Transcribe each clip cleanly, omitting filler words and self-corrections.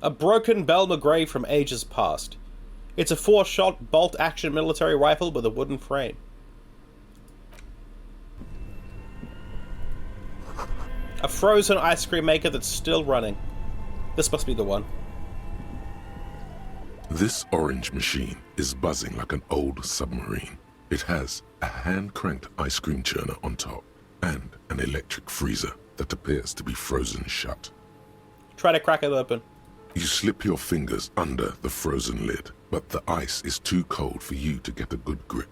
A broken Bell McGray from ages past. It's a 4-shot bolt-action military rifle with a wooden frame. A frozen ice cream maker that's still running. This must be the one. This orange machine is buzzing like an old submarine. It has a hand-cranked ice cream churner on top and an electric freezer that appears to be frozen shut. Try to crack it open. You slip your fingers under the frozen lid, but the ice is too cold for you to get a good grip.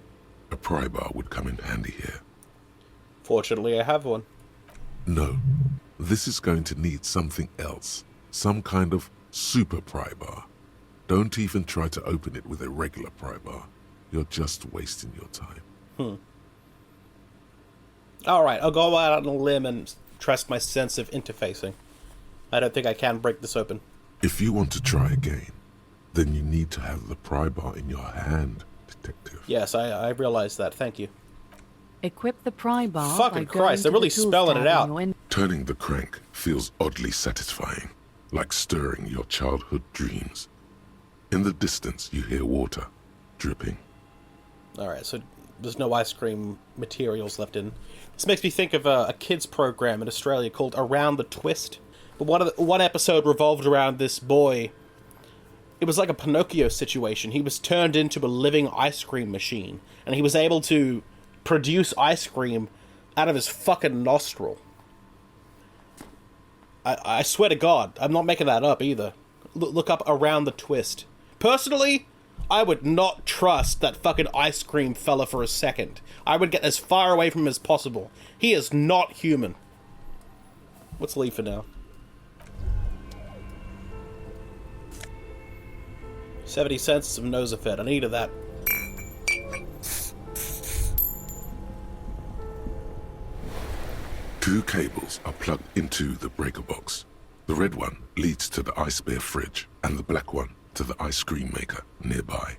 A pry bar would come in handy here. Fortunately, I have one. No, this is going to need something else. Some kind of super pry bar. Don't even try to open it with a regular pry bar. You're just wasting your time. Alright, I'll go out on a limb and trust my sense of interfacing. I don't think I can break this open. If you want to try again, then you need to have the pry bar in your hand, detective. Yes, I realize that. Thank you. Equip the pry bar. Fucking Christ, they're really spelling it out. Turning the crank feels oddly satisfying, like stirring your childhood dreams. In the distance, you hear water dripping. Alright, so there's no ice cream materials left in. This makes me think of a kids program in Australia called Around the Twist. But one episode revolved around this boy. It was like a Pinocchio situation. He was turned into a living ice cream machine, and he was able to produce ice cream out of his fucking nostril. I swear to God, I'm not making that up either. Look up Around the Twist. Personally, I would not trust that fucking ice cream fella for a second. I would get as far away from him as possible. He is not human. Let's leave for now. 70 cents of Nosafed. I needed that. Two cables are plugged into the breaker box. The red one leads to the ice bear fridge, and the black one to the ice cream maker nearby.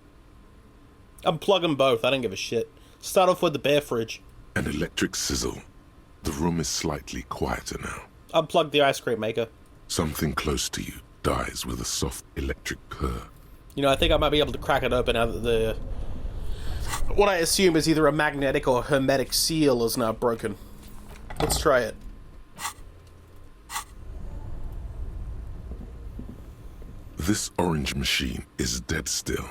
Unplug them both. I don't give a shit. Start off with the bear fridge. An electric sizzle. The room is slightly quieter now. Unplug the ice cream maker. Something close to you dies with a soft electric purr. You know, I think I might be able to crack it open now that what I assume is either a magnetic or hermetic seal is now broken. Let's try it. This orange machine is dead still.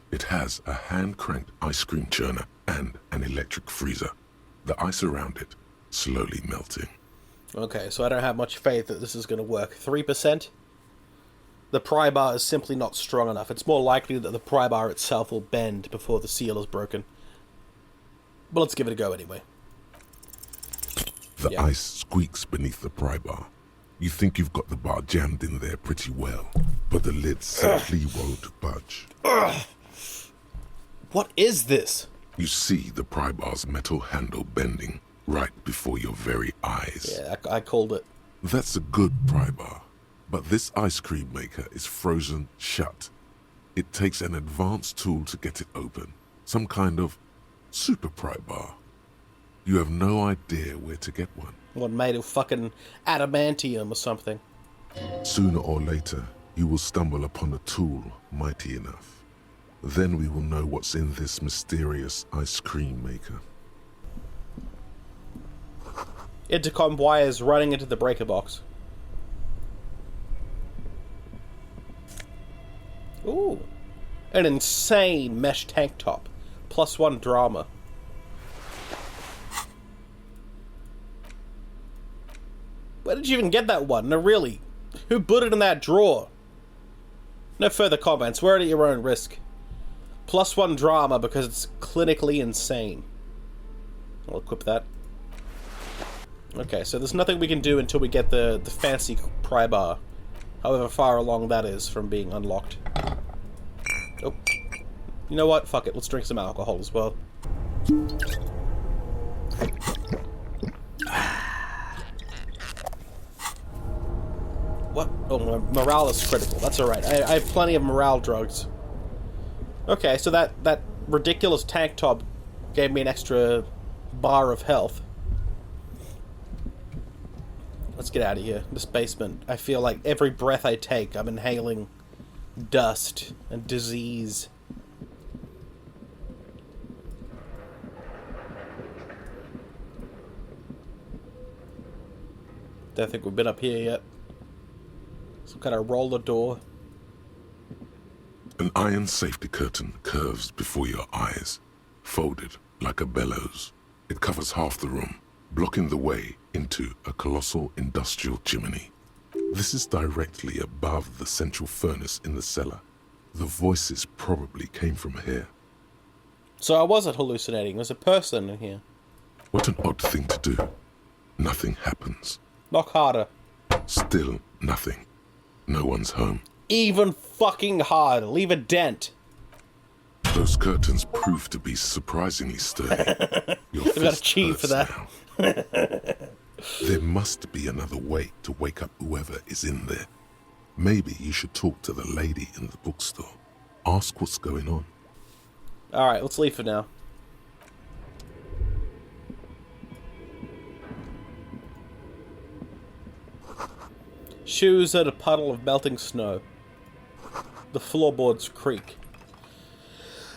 It has a hand-cranked ice cream churner and an electric freezer. The ice around it slowly melting. Okay, so I don't have much faith that this is going to work. 3%? The pry bar is simply not strong enough. It's more likely that the pry bar itself will bend before the seal is broken. But let's give it a go anyway. The ice squeaks beneath the pry bar. You think you've got the bar jammed in there pretty well, but the lid simply won't budge. What is this? You see the pry bar's metal handle bending right before your very eyes. Yeah, I called it. That's a good pry bar, but this ice cream maker is frozen shut. It takes an advanced tool to get it open, some kind of super pry bar. You have no idea where to get one. One made of fucking adamantium or something. Sooner or later, you will stumble upon a tool mighty enough. Then we will know what's in this mysterious ice cream maker. Intercom wires running into the breaker box. Ooh. An insane mesh tank top. +1 drama. Where did you even get that one? No, really. Who put it in that drawer? No further comments. Wear it at your own risk. +1 drama because it's clinically insane. I'll equip that. Okay, so there's nothing we can do until we get the fancy pry bar. However far along that is from being unlocked. Oh. You know what? Fuck it. Let's drink some alcohol as well. What? Oh, morale is critical. That's alright. I have plenty of morale drugs. Okay, so that ridiculous tank top gave me an extra bar of health. Let's get out of here. This basement. I feel like every breath I take, I'm inhaling dust and disease. Don't think we've been up here yet. Some kind of roller door. An iron safety curtain curves before your eyes, folded like a bellows. It covers half the room, blocking the way into a colossal industrial chimney. This is directly above the central furnace in the cellar. The voices probably came from here. So I wasn't hallucinating. There's a person in here. What an odd thing to do. Nothing happens. Knock harder. Still nothing. No one's home. Even fucking harder. Leave a dent. Those curtains prove to be surprisingly sturdy. Your I've got to fist cheat for that. now. There must be another way to wake up whoever is in there. Maybe you should talk to the lady in the bookstore. Ask what's going on. Alright, let's leave for now. Shoes at a puddle of melting snow. The floorboards creak.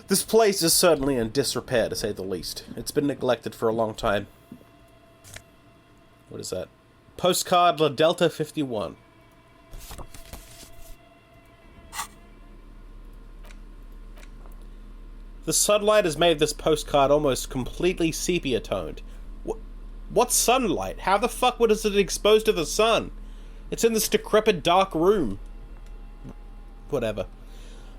This place is certainly in disrepair, to say the least. It's been neglected for a long time. What is that? Postcard La Delta 51. The sunlight has made this postcard almost completely sepia-toned. What sunlight? How the fuck is it exposed to the sun? It's in this decrepit dark room. Whatever.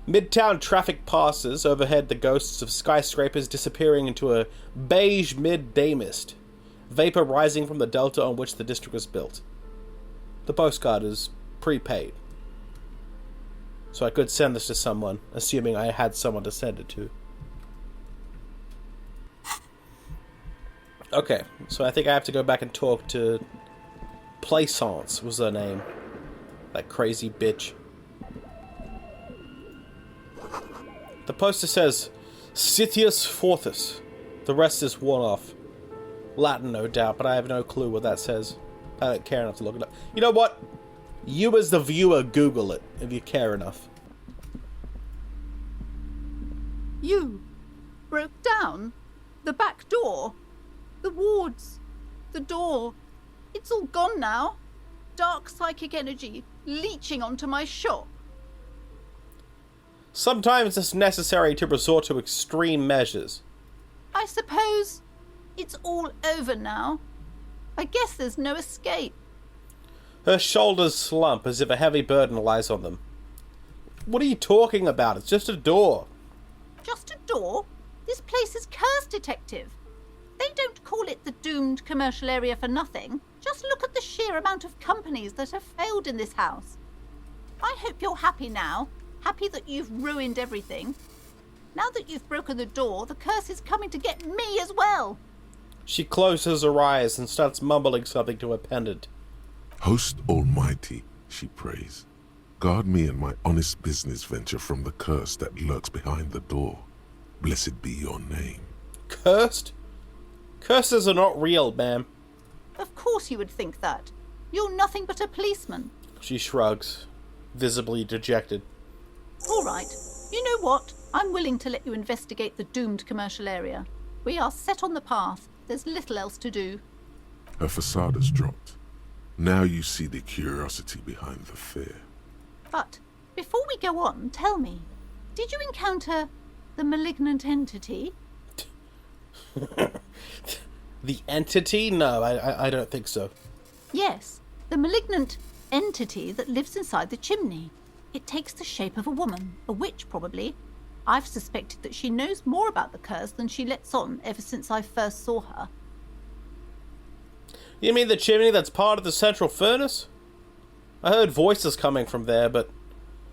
Midtown traffic passes. Overhead, the ghosts of skyscrapers disappearing into a beige midday mist. Vapor rising from the delta on which the district was built. The postcard is prepaid. So I could send this to someone, assuming I had someone to send it to. Okay, so I think I have to go back and talk to Plaisance was her name. That crazy bitch. The poster says, Sitius Fortis. The rest is worn off. Latin, no doubt, but I have no clue what that says. I don't care enough to look it up. You know what? You as the viewer, Google it, if you care enough. You broke down the back door, the wards, the door. It's all gone now. Dark psychic energy leeching onto my shop. Sometimes it's necessary to resort to extreme measures. I suppose it's all over now. I guess there's no escape. Her shoulders slump as if a heavy burden lies on them. What are you talking about? It's just a door. Just a door? This place is cursed, Detective. They don't call it the doomed commercial area for nothing. Just look at the sheer amount of companies that have failed in this house. I hope you're happy now. Happy that you've ruined everything. Now that you've broken the door, the curse is coming to get me as well. She closes her eyes and starts mumbling something to her pendant. Host Almighty, she prays. Guard me and my honest business venture from the curse that lurks behind the door. Blessed be your name. Cursed? Curses are not real, ma'am. Of course you would think that. You're nothing but a policeman. She shrugs, visibly dejected. All right. You know what? I'm willing to let you investigate the doomed commercial area. We are set on the path. There's little else to do. Her facade has dropped. Now you see the curiosity behind the fear. But before we go on, tell me, did you encounter the malignant entity? The entity? No, I don't think so. Yes, the malignant entity that lives inside the chimney. It takes the shape of a woman, a witch probably. I've suspected that she knows more about the curse than she lets on ever since I first saw her. You mean the chimney that's part of the central furnace? I heard voices coming from there, but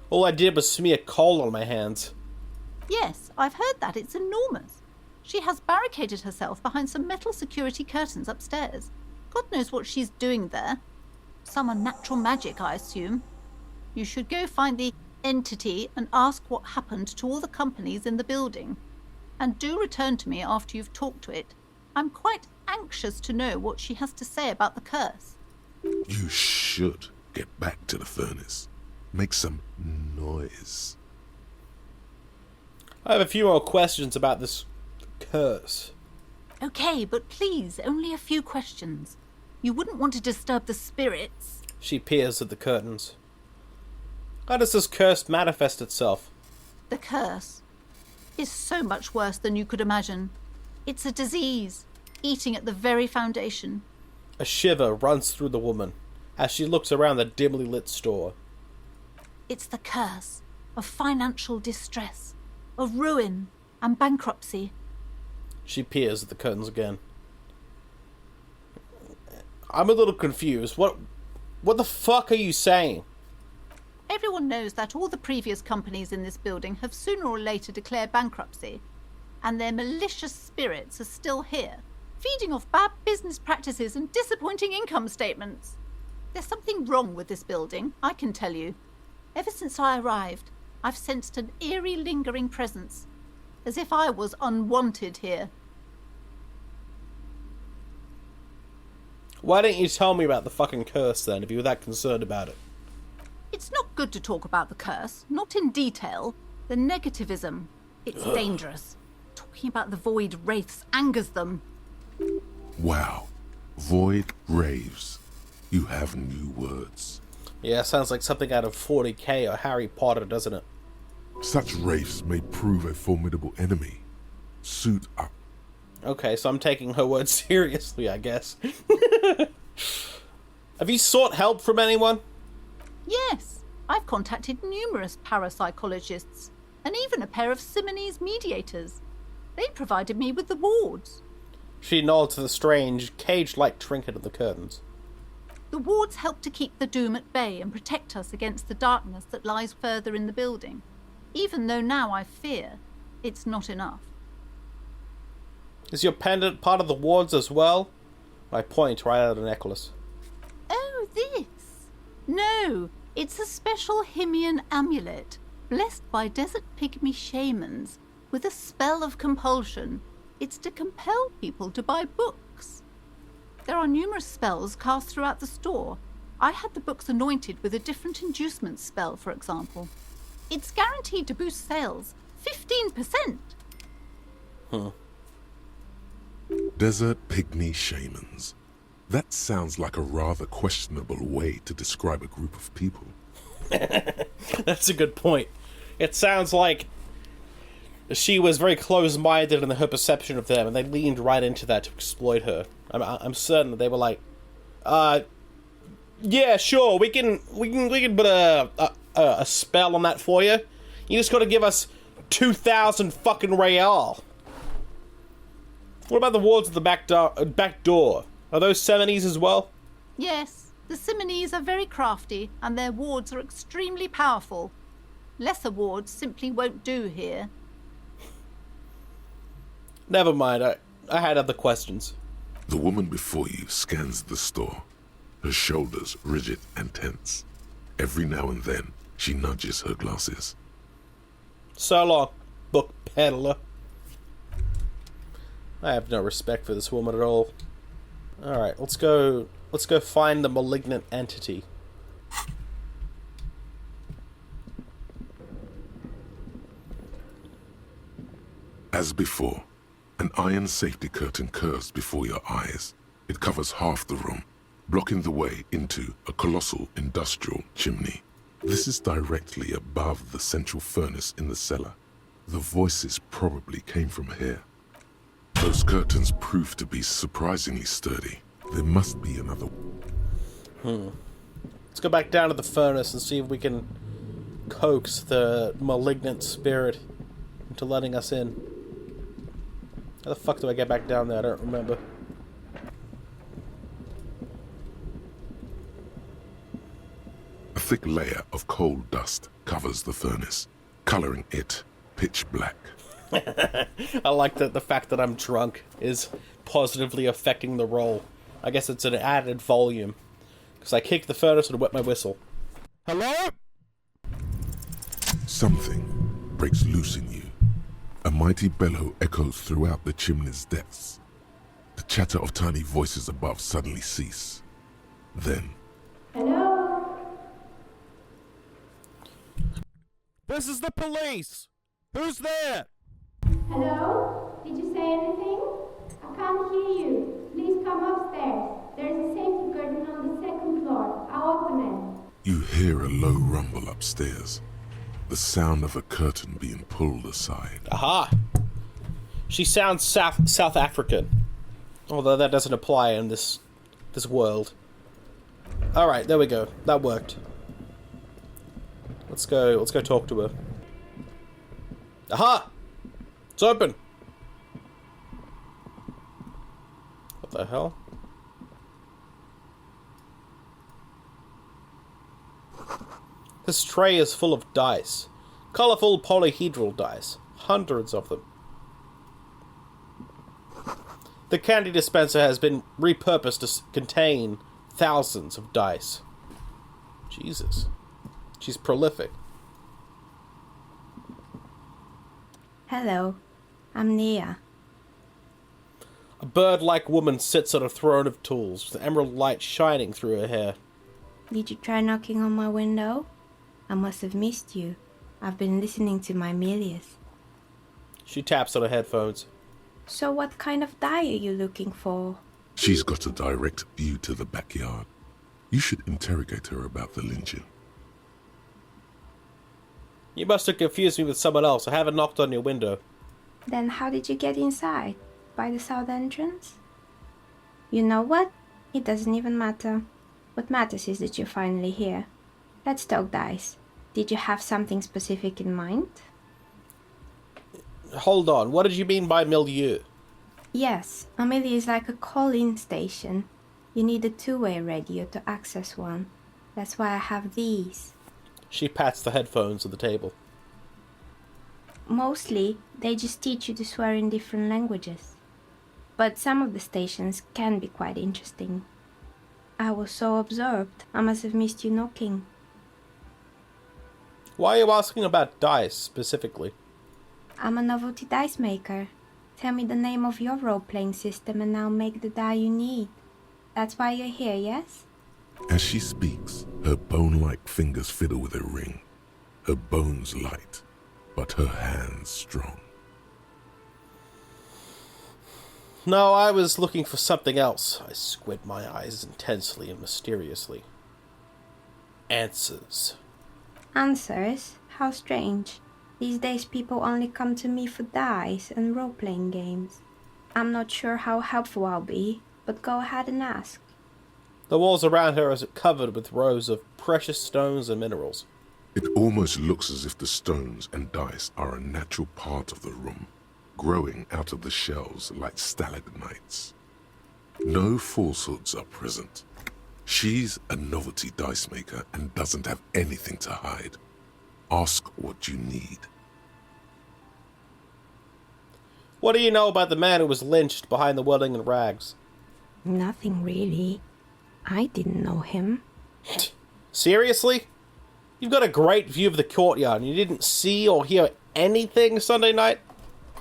all I did was smear coal on my hands. Yes, I've heard that. It's enormous. She has barricaded herself behind some metal security curtains upstairs. God knows what she's doing there. Some unnatural magic, I assume. You should go find the entity and ask what happened to all the companies in the building. And do return to me after you've talked to it. I'm quite anxious to know what she has to say about the curse. You should get back to the furnace. Make some noise. I have a few more questions about this curse. Okay, but please, only a few questions. You wouldn't want to disturb the spirits. She peers at the curtains. How does this curse manifest itself? The curse is so much worse than you could imagine. It's a disease, eating at the very foundation. A shiver runs through the woman as she looks around the dimly lit store. It's the curse of financial distress, of ruin and bankruptcy. She peers at the curtains again. I'm a little confused. What the fuck are you saying? Everyone knows that all the previous companies in this building have sooner or later declared bankruptcy, and their malicious spirits are still here, feeding off bad business practices and disappointing income statements. There's something wrong with this building, I can tell you. Ever since I arrived, I've sensed an eerie lingering presence, as if I was unwanted here. Why didn't you tell me about the fucking curse then, if you were that concerned about it? It's not good to talk about the curse, not in detail. The negativism, it's dangerous. Talking about the void wraiths angers them. Wow. Void raves. You have new words. Yeah, sounds like something out of 40K or Harry Potter, doesn't it? Such wraiths may prove a formidable enemy. Suit up. Okay, so I'm taking her words seriously, I guess. Have you sought help from anyone? Yes, I've contacted numerous parapsychologists, and even a pair of Simonese mediators. They provided me with the wards. She nods to the strange, cage-like trinket of the curtains. The wards help to keep the doom at bay and protect us against the darkness that lies further in the building, even though now I fear it's not enough. Is your pendant part of the wards as well? I point right at the necklace. Oh, this? No, it's a special Himian amulet, blessed by desert pygmy shamans, with a spell of compulsion. It's to compel people to buy books. There are numerous spells cast throughout the store. I had the books anointed with a different inducement spell, for example. It's guaranteed to boost sales 15%. Desert pygmy shamans. That sounds like a rather questionable way to describe a group of people. That's a good point. It sounds like she was very close-minded in her perception of them, and they leaned right into that to exploit her. I'm certain that they were like, yeah, sure, we can put a spell on that for you. You just got to give us 2,000 fucking real. What about the wards at the back door? Are those Simonese as well? Yes, the Simonese are very crafty, and their wards are extremely powerful. Lesser wards simply won't do here. Never mind, I had other questions. The woman before you scans the store, her shoulders rigid and tense. Every now and then, she nudges her glasses. So long, book peddler. I have no respect for this woman at all. Alright, let's go find the malignant entity. As before, an iron safety curtain curves before your eyes. It covers half the room, blocking the way into a colossal industrial chimney. This is directly above the central furnace in the cellar. The voices probably came from here. Those curtains prove to be surprisingly sturdy. There must be another. Let's go back down to the furnace and see if we can coax the malignant spirit into letting us in. How the fuck do I get back down there? I don't remember. A thick layer of coal dust covers the furnace, coloring it pitch black. I like that the fact that I'm drunk is positively affecting the roll. I guess it's an added volume. Because I kicked the furnace and wet my whistle. Hello? Something breaks loose in you. A mighty bellow echoes throughout the chimney's depths. The chatter of tiny voices above suddenly cease. Then, Hello? This is the police! Who's there? Hello? Did you say anything? I can't hear you. Please come upstairs. There's a safety curtain on the second floor. I'll open it. you hear a low rumble upstairs. The sound of a curtain being pulled aside. Aha! She sounds South African. Although that doesn't apply in this world. Alright, there we go. That worked. Let's go talk to her. Aha! It's open! What the hell? This tray is full of dice. Colourful polyhedral dice. Hundreds of them. The candy dispenser has been repurposed to contain thousands of dice. Jesus. She's prolific. Hello, I'm Nia. A bird-like woman sits on a throne of tools, with emerald light shining through her hair. Did you try knocking on my window? I must have missed you. I've been listening to my Melius. She taps on her headphones. So what kind of die are you looking for? She's got a direct view to the backyard. You should interrogate her about the lynching. You must have confused me with someone else. I haven't knocked on your window. Then how did you get inside? By the south entrance? You know what? It doesn't even matter. What matters is that you're finally here. Let's talk dice. Did you have something specific in mind? Hold on, what did you mean by milieu? Yes, a milieu is like a call-in station. You need a two-way radio to access one. That's why I have these. She pats the headphones on the table. Mostly, they just teach you to swear in different languages. But some of the stations can be quite interesting. I was so absorbed, I must have missed you knocking. Why are you asking about dice, specifically? I'm a novelty dice maker. Tell me the name of your role-playing system and I'll make the die you need. That's why you're here, yes? As she speaks, her bone-like fingers fiddle with a ring. Her bones light, but her hands strong. No, I was looking for something else. I squint my eyes intensely and mysteriously. Answers. Answers? How strange. These days people only come to me for dice and role-playing games. I'm not sure how helpful I'll be, but go ahead and ask. The walls around her are covered with rows of precious stones and minerals. It almost looks as if the stones and dice are a natural part of the room, growing out of the shells like stalagmites. No falsehoods are present. She's a novelty dice maker and doesn't have anything to hide. Ask what you need. What do you know about the man who was lynched behind the welding and rags? Nothing really. I didn't know him. Seriously? You've got a great view of the courtyard and you didn't see or hear anything Sunday night?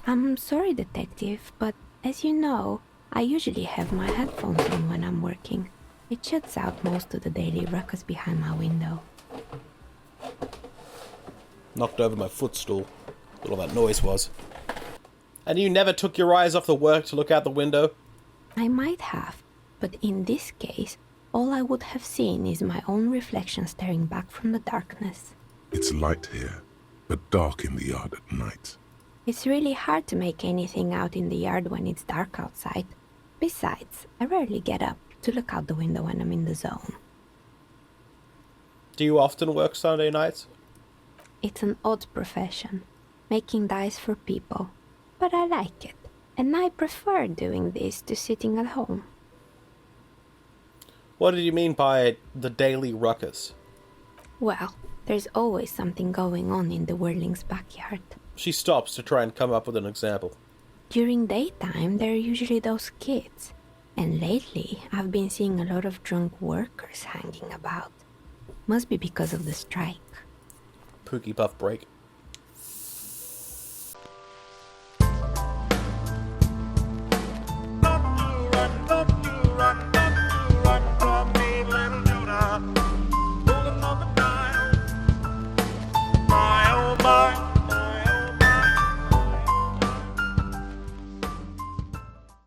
I'm sorry, detective, but as you know, I usually have my headphones on when I'm working. It shuts out most of the daily ruckus behind my window. Knocked over my footstool. What all that noise was. And you never took your eyes off the work to look out the window? I might have, but in this case, all I would have seen is my own reflection staring back from the darkness. It's light here, but dark in the yard at night. It's really hard to make anything out in the yard when it's dark outside. Besides, I rarely get up to look out the window when I'm in the zone. Do you often work Sunday nights? It's an odd profession, making dice for people, but I like it, and I prefer doing this to sitting at home. What did you mean by the daily ruckus? Well, there's always something going on in the Whirling's backyard. She stops to try and come up with an example. During daytime, there are usually those kids, and lately I've been seeing a lot of drunk workers hanging about. Must be because of the strike. Pookie puff break.